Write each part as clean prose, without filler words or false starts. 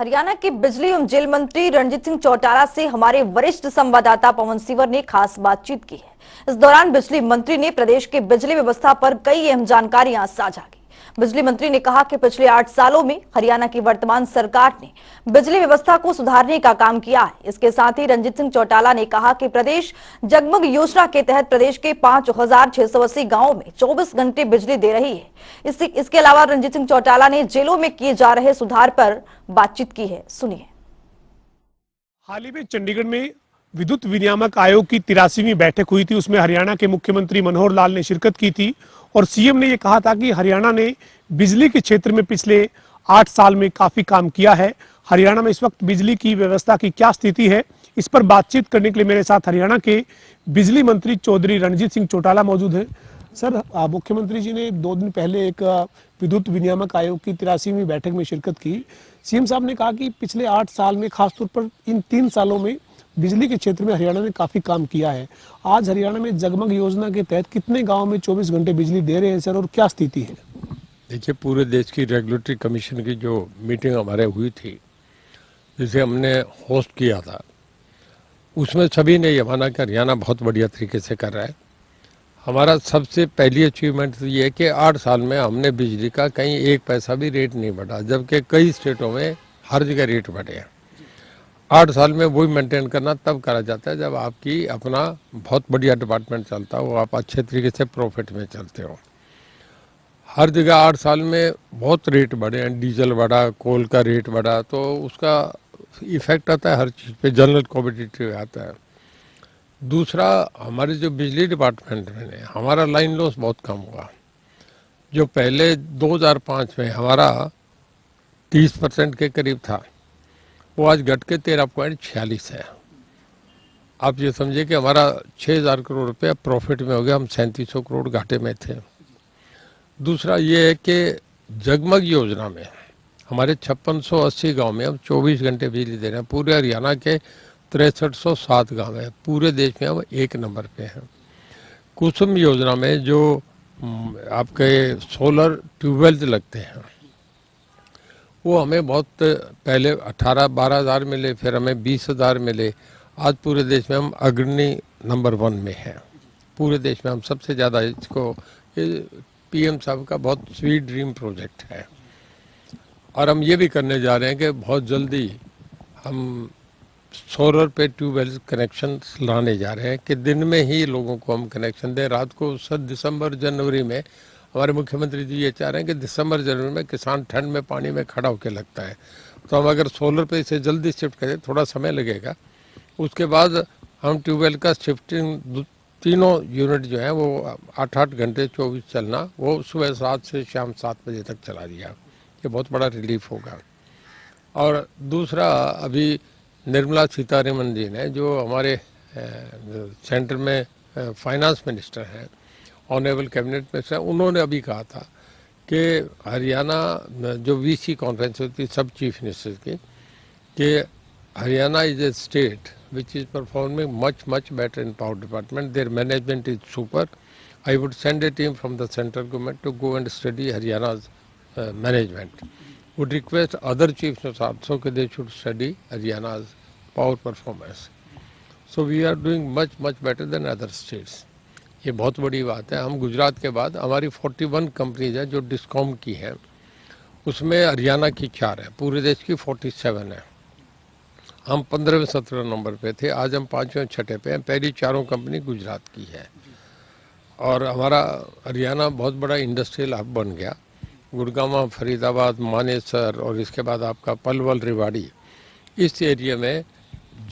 हरियाणा के बिजली एवं जेल मंत्री रणजीत सिंह चौटाला से हमारे वरिष्ठ संवाददाता पवन सिवर ने खास बातचीत की है। इस दौरान बिजली मंत्री ने प्रदेश के बिजली व्यवस्था पर कई अहम जानकारियां साझा की। बिजली मंत्री ने कहा कि पिछले 8 सालों में हरियाणा की वर्तमान सरकार ने बिजली व्यवस्था को सुधारने का काम किया है। इसके साथ ही रणजीत सिंह चौटाला ने कहा कि प्रदेश जगमग योजना के तहत प्रदेश के 5,680 गांवों में 24 घंटे बिजली दे रही है। इसके अलावा रणजीत सिंह चौटाला ने जेलों में किए जा रहे सुधार पर बातचीत की है। सुनिए। हाल ही में चंडीगढ़ में विद्युत विनियामक आयोग की 83वीं बैठक हुई थी। उसमें हरियाणा के मुख्यमंत्री मनोहर लाल ने शिरकत की थी और सीएम ने यह कहा था कि हरियाणा ने बिजली के क्षेत्र में पिछले 8 साल में काफी काम किया है। हरियाणा में इस वक्त बिजली की व्यवस्था की क्या स्थिति है, इस पर बातचीत करने के लिए मेरे साथ हरियाणा के बिजली मंत्री चौधरी रणजीत सिंह चौटाला मौजूद हैं। सर, मुख्यमंत्री जी ने 2 दिन पहले एक विद्युत विनियामक आयोग की 83वीं बैठक में शिरकत की। सीएम साहब ने कहा कि पिछले 8 साल में, खासतौर पर इन 3 सालों में बिजली के क्षेत्र में हरियाणा ने काफी काम किया है। आज हरियाणा में जगमग योजना के तहत कितने गांव में 24 घंटे बिजली दे रहे हैं सर, और क्या स्थिति है? देखिए, पूरे देश की रेगुलेटरी कमीशन की जो मीटिंग हमारे हुई थी, जिसे हमने होस्ट किया था, उसमें सभी ने यह माना कि हरियाणा बहुत बढ़िया तरीके से कर रहा है। हमारा सबसे पहली अचीवमेंट तो ये है कि 8 साल में हमने बिजली का कहीं 1 पैसा भी रेट नहीं बढ़ा, जबकि कई स्टेटों में हर जगह रेट बढ़े हैं। 8 साल में वही मेंटेन करना तब करा जाता है जब आपकी अपना बहुत बढ़िया डिपार्टमेंट चलता हो, आप अच्छे तरीके से प्रॉफिट में चलते हो। हर जगह 8 साल में बहुत रेट बढ़े हैं, डीजल बढ़ा, कोल का रेट बढ़ा, तो उसका इफेक्ट आता है हर चीज़ पे, जनरल कॉम्पिटिटिव आता है। दूसरा, हमारे जो बिजली डिपार्टमेंट में हमारा लाइन लॉस बहुत कम हुआ। जो पहले 2005 में हमारा 30% के करीब था, वो आज घट के 13.46 है। आप ये समझिए कि हमारा 6,000 करोड़ रुपया प्रॉफिट में हो गया, हम 3700 करोड़ घाटे में थे। दूसरा ये है कि जगमग योजना में हमारे 5680 गांव में हम 24 घंटे बिजली दे रहे हैं। पूरे हरियाणा के 6307 गांव है, पूरे देश में हम 1 नंबर पे हैं। कुसुम योजना में जो आपके सोलर ट्यूबवेल्स लगते हैं, वो हमें बहुत पहले 18-12 हज़ार मिले, फिर हमें 20,000 मिले। आज पूरे देश में हम अग्रणी नंबर 1 में हैं। पूरे देश में हम सबसे ज़्यादा, इसको पीएम साहब का बहुत स्वीट ड्रीम प्रोजेक्ट है। और हम ये भी करने जा रहे हैं कि बहुत जल्दी हम सोलर पे ट्यूबवेल कनेक्शन लाने जा रहे हैं कि दिन में ही लोगों को हम कनेक्शन दें। रात को दिसंबर जनवरी में हमारे मुख्यमंत्री जी ये चाह रहे हैं कि दिसंबर जनवरी में किसान ठंड में पानी में खड़ा होकर लगता है, तो हम अगर सोलर पे इसे जल्दी शिफ्ट करें, थोड़ा समय लगेगा। उसके बाद हम ट्यूबवेल का शिफ्टिंग, तीनों यूनिट जो है वो 8-8 घंटे 24 चलना, वो सुबह 7 से शाम 7 बजे तक चला दिया। ये बहुत बड़ा रिलीफ होगा। और दूसरा, अभी निर्मला सीतारमण जी ने, जो हमारे सेंटर में फाइनेंस मिनिस्टर हैं, ऑनरेबल कैबिनेट मिनिस्टर, उन्होंने अभी कहा था कि हरियाणा, जो वीसी कॉन्फ्रेंस होती है सब चीफ मिनिस्टर्स की, कि Haryana is a state which is performing much better in power department. Their management is super. I would send a team from the central government to go and study Haryana's management. Would request other chief ministers also that they should study Haryana's power performance. So we are doing much better than other states. ये बहुत बड़ी बात है। हम गुजरात के बाद, हमारी 41 companies है जो डिस्कॉम की हैं, उसमें हरियाणा की 4 है, पूरे देश की 47 है। हम 15वें-17 नंबर पे थे, आज हम 5वें-6ठे पे हैं। पहली 4 कंपनी गुजरात की है। और हमारा हरियाणा बहुत बड़ा इंडस्ट्रियल हब बन गया। गुड़गांव, फरीदाबाद, मानेसर, और इसके बाद आपका पलवल, रेवाड़ी, इस एरिया में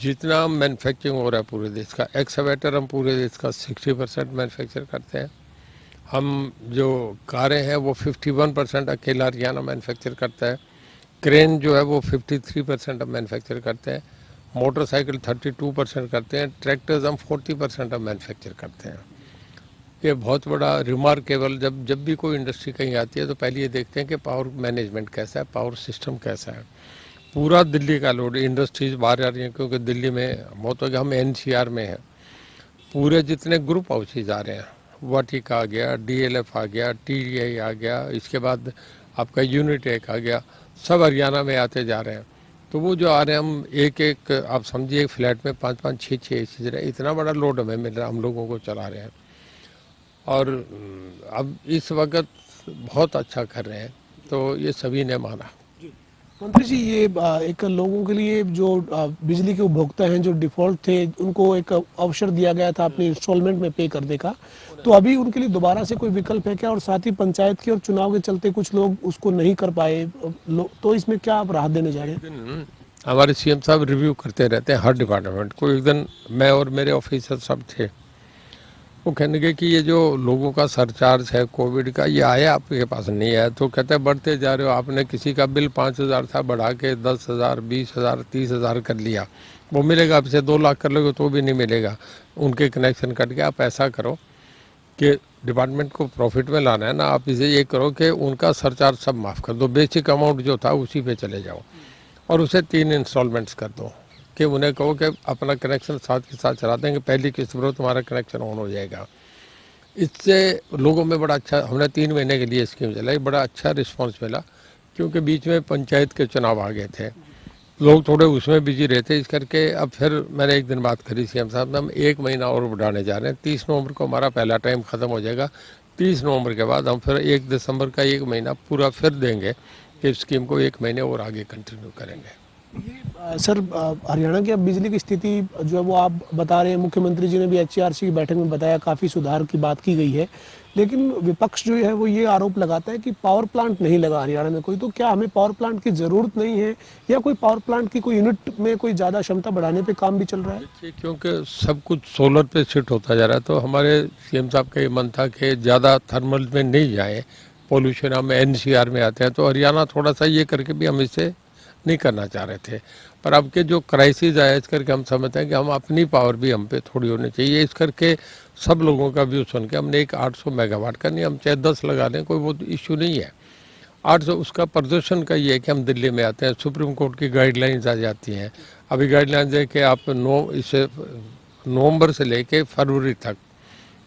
जितना मैन्युफैक्चरिंग हो रहा है पूरे देश का, एक्सकवेटर हम पूरे देश का 60% मैन्युफैक्चर करते हैं। हम जो कारें हैं वो 51% अकेला हरियाणा मैन्युफैक्चर करता है। क्रेन जो है वो 53% हम मैन्युफैक्चर करते हैं। मोटरसाइकिल 32% करते हैं। ट्रैक्टर्स हम 40% हम मैन्युफैक्चर करते हैं। ये बहुत बड़ा रिमार्केबल, जब भी कोई इंडस्ट्री कहीं आती है तो पहले ये देखते हैं कि पावर मैनेजमेंट कैसा है, पावर सिस्टम कैसा है। पूरा दिल्ली का लोड, इंडस्ट्रीज बाहर आ रही हैं क्योंकि दिल्ली में बहुत हो गया, हम एनसीआर में हैं। पूरे जितने ग्रुप हाउसेज आ रहे हैं, वाटिका आ गया, डीएलएफ आ गया, टीडीआई आ गया, इसके बाद आपका यूनिटेक आ गया, सब हरियाणा में आते जा रहे हैं। तो वो जो आ रहे हैं, हम एक एक आप समझिए फ्लैट में 5-5 6-6 एसी रहे, इतना बड़ा लोड हमें मिल रहा है, हम लोगों को चला रहे हैं। और अब इस वक्त बहुत अच्छा कर रहे हैं, तो ये सभी ने माना। मंत्री जी, ये एक लोगों के लिए जो बिजली के उपभोक्ता हैं जो डिफॉल्ट थे, उनको एक अवसर दिया गया था अपने इंस्टॉलमेंट में पे करने का, तो अभी उनके लिए दोबारा से कोई विकल्प है क्या? और साथ ही पंचायत की और चुनाव के चलते कुछ लोग उसको नहीं कर पाए, तो इसमें क्या आप राहत देने जा रहे हैं? हमारे सीएम साहब रिव्यू करते रहते हैं हर डिपार्टमेंट को। एक दिन मैं और मेरे ऑफिसर सब थे, वो कहने के कि ये जो लोगों का सरचार्ज है कोविड का, ये आया आपके पास नहीं आया? तो कहते हैं बढ़ते जा रहे हो, आपने किसी का बिल 5,000 था बढ़ा के 10,000 20,000 30,000 कर लिया, वो मिलेगा? आप इसे 2 लाख कर लोगे तो भी नहीं मिलेगा, उनके कनेक्शन कट गया। आप ऐसा करो कि डिपार्टमेंट को प्रॉफिट में लाना है ना, आप इसे ये करो कि उनका सरचार्ज सब माफ़ कर दो, बेसिक अमाउंट जो था उसी पे चले जाओ, और उसे 3 इंस्टॉलमेंट्स कर दो, कि उन्हें कहो कि अपना कनेक्शन साथ के साथ चला देंगे, पहली किस्त भरो तुम्हारा कनेक्शन ऑन हो जाएगा। इससे लोगों में बड़ा अच्छा, हमने 3 महीने के लिए स्कीम चलाई, बड़ा अच्छा रिस्पांस मिला, क्योंकि बीच में पंचायत के चुनाव आ गए थे, लोग थोड़े उसमें बिजी रहते, इस करके अब फिर मैंने एक दिन बात करी सीएम साहब ने, हम 1 महीना और बढ़ाने जा रहे हैं। 30 नवंबर को हमारा पहला टाइम ख़त्म हो जाएगा, 30 नवंबर के बाद हम फिर 1 दिसंबर का 1 महीना पूरा फिर देंगे कि स्कीम को 1 महीने और आगे कंटिन्यू करेंगे। सर, हरियाणा की अब बिजली की स्थिति जो है वो आप बता रहे हैं, मुख्यमंत्री जी ने भी एचआरसी की बैठक में बताया, काफ़ी सुधार की बात की गई है, लेकिन विपक्ष जो है वो ये आरोप लगाता है कि पावर प्लांट नहीं लगा हरियाणा में कोई। तो क्या हमें पावर प्लांट की ज़रूरत नहीं है, या कोई पावर प्लांट की कोई यूनिट में कोई ज़्यादा क्षमता बढ़ाने पे काम भी चल रहा है? देखिए, क्योंकि सब कुछ सोलर पे शिफ्ट होता जा रहा है, तो हमारे सीएम साहब का ये मन था कि ज़्यादा थर्मल में नहीं जाए, पोल्यूशन हम एनसीआर में आते हैं, तो हरियाणा थोड़ा सा ये करके भी हम इसे नहीं करना चाह रहे थे। पर अब के जो क्राइसिस आया, इस करके हम समझते हैं कि हम अपनी पावर भी हम पे थोड़ी होनी चाहिए, इस करके सब लोगों का व्यू सुन के हमने एक 800 मेगावाट का, नहीं हम चाहे 10 लगा लें, कोई वो इश्यू नहीं है। 800 उसका प्रदर्शन का ये है कि हम दिल्ली में आते हैं, सुप्रीम कोर्ट की गाइडलाइंस आ जाती हैं, अभी गाइडलाइंस है कि आप इसे नवंबर से लेके फरवरी तक,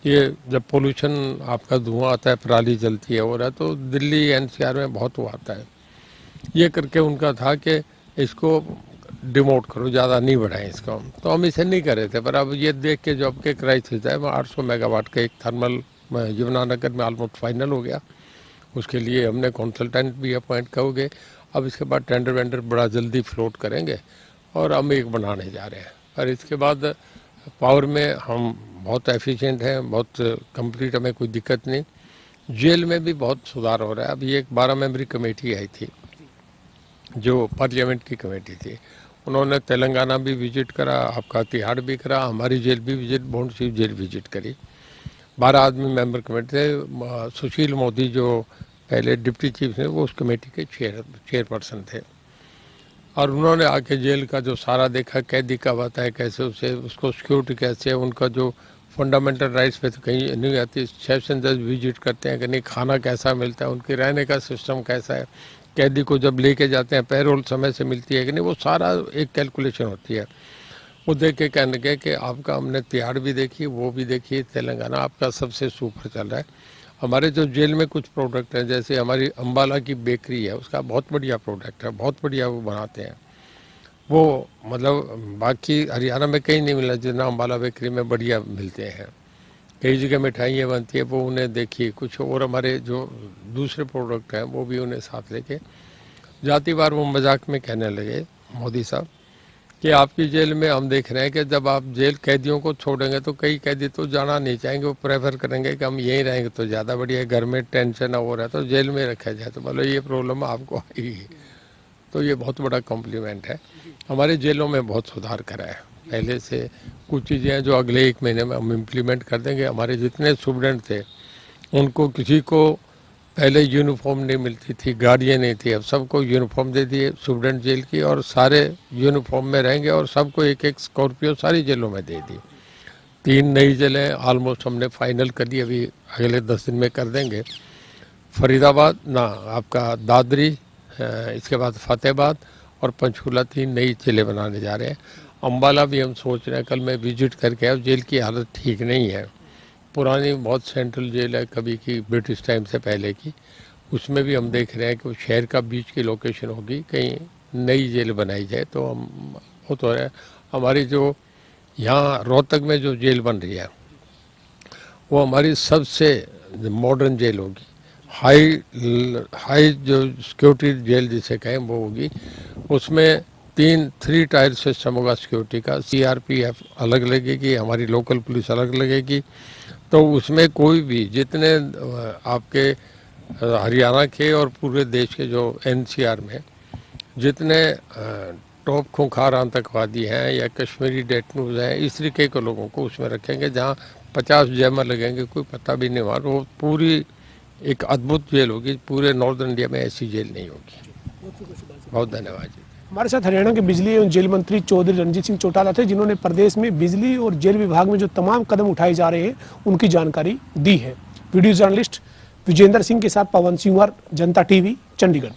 ये जब पोल्यूशन आपका धुआं आता है, पराली जलती है हो रहा है, तो दिल्ली एनसीआर में बहुत वो आता है, ये करके उनका था कि इसको डिमोट करो, ज़्यादा नहीं बढ़ाएं इसको, तो हम इसे नहीं कर रहे थे। पर अब ये देख के जो अब के क्राइसिस है, वो 800 मेगावाट का एक थर्मल यमुनानगर में ऑलमोस्ट फाइनल हो गया, उसके लिए हमने कंसल्टेंट भी अपॉइंट करोगे। अब इसके बाद टेंडर वेंडर बड़ा जल्दी फ्लोट करेंगे और हम एक बनाने जा रहे हैं। और इसके बाद पावर में हम बहुत एफिशिएंट हैं, बहुत कंप्लीट, हमें कोई दिक्कत नहीं। जेल में भी बहुत सुधार हो रहा है। अभी एक 12 मेंबरी कमेटी आई थी जो पार्लियामेंट की कमेटी थी, उन्होंने तेलंगाना भी विजिट करा, आपका तिहाड़ भी करा, हमारी जेल भी विजिट, बॉन्डसी जेल विजिट करी। 12 आदमी मेंबर कमेटी थे। सुशील मोदी जो पहले डिप्टी चीफ थे, वो उस कमेटी के चेयरपर्सन थे, और उन्होंने आके जेल का जो सारा देखा, कैदी का होता है कैसे, उसे उसको सिक्योरिटी कैसे है, उनका जो फंडामेंटल राइट्स पे तो कहीं नहीं आती। सेशन जज विजिट करते हैं कि नहीं, खाना कैसा मिलता है, उनके रहने का सिस्टम कैसा है, कैदी को जब लेके जाते हैं पैरोल समय से मिलती है कि नहीं, वो सारा एक कैलकुलेशन होती है। वो देख के कहने के कि आपका हमने तिहाड़ भी देखी, वो भी देखी, तेलंगाना आपका सबसे सुपर चल रहा है। हमारे जो जेल में कुछ प्रोडक्ट हैं, जैसे हमारी अम्बाला की बेकरी है, उसका बहुत बढ़िया प्रोडक्ट है, बहुत बढ़िया वो बनाते हैं, वो मतलब बाकी हरियाणा में कहीं नहीं मिला जितना अम्बाला बेकरी में बढ़िया मिलते हैं। कई जगह मिठाइयाँ बनती है, वो उन्हें देखी कुछ, और हमारे जो दूसरे प्रोडक्ट हैं वो भी उन्हें साथ लेके। जातिवार वो मजाक में कहने लगे मोदी साहब कि आपकी जेल में हम देख रहे हैं कि जब आप जेल कैदियों को छोड़ेंगे तो कई कैदी तो जाना नहीं चाहेंगे, वो प्रेफर करेंगे कि हम यहीं रहेंगे तो ज़्यादा बढ़िया, घर में टेंशन हो रहा है तो जेल में रखा जाए, तो मतलब ये प्रॉब्लम आपको आएगी। तो ये बहुत बड़ा कॉम्प्लीमेंट है। हमारे जेलों में बहुत सुधार करा है पहले से। कुछ चीज़ें हैं जो अगले 1 महीने में हम इम्प्लीमेंट कर देंगे। हमारे जितने स्टूडेंट थे उनको किसी को पहले यूनिफॉर्म नहीं मिलती थी, गाड़ियाँ नहीं थी, अब सबको यूनिफॉर्म दे दिए स्टूडेंट जेल की, और सारे यूनिफॉर्म में रहेंगे, और सबको एक एक स्कॉर्पियो सारी जेलों में दे दी। 3 नई जेलें ऑलमोस्ट हमने फाइनल कर दी, अभी अगले 10 दिन में कर देंगे। फरीदाबाद ना आपका दादरी, इसके बाद फतेहाबाद और पंचकूला 3 नई जेलें बनाने जा रहे हैं। अम्बाला भी हम सोच रहे हैं, कल मैं विजिट करके आया, जेल की हालत ठीक नहीं है, पुरानी बहुत सेंट्रल जेल है कभी की, ब्रिटिश टाइम से पहले की, उसमें भी हम देख रहे हैं कि वो शहर का बीच की लोकेशन होगी, कहीं नई जेल बनाई जाए तो हम वो तो है। हमारी जो यहाँ रोहतक में जो जेल बन रही है वो हमारी सबसे मॉडर्न जेल होगी। हाई जो सिक्योरिटी जेल जिसे कहें वो होगी। उसमें 3 टायर सिस्टम होगा सिक्योरिटी का। सीआरपीएफ अलग लगेगी, हमारी लोकल पुलिस अलग लगेगी। तो उसमें कोई भी जितने आपके हरियाणा के और पूरे देश के जो एनसीआर में जितने टॉप खूंखार आतंकवादी हैं या कश्मीरी डेटनूज हैं, इस तरीके के लोगों को उसमें रखेंगे जहाँ 50 जैमर लगेंगे, कोई पता भी नहीं हुआ। वो पूरी एक अद्भुत जेल होगी। पूरे नॉर्थ इंडिया में ऐसी जेल नहीं होगी। बहुत धन्यवाद जी। हमारे साथ हरियाणा के बिजली एवं जेल मंत्री चौधरी रणजीत सिंह चौटाला थे, जिन्होंने प्रदेश में बिजली और जेल विभाग में जो तमाम कदम उठाए जा रहे हैं उनकी जानकारी दी है। वीडियो जर्नलिस्ट विजेंद्र सिंह के साथ पवन सिंह, जनता टीवी, चंडीगढ़।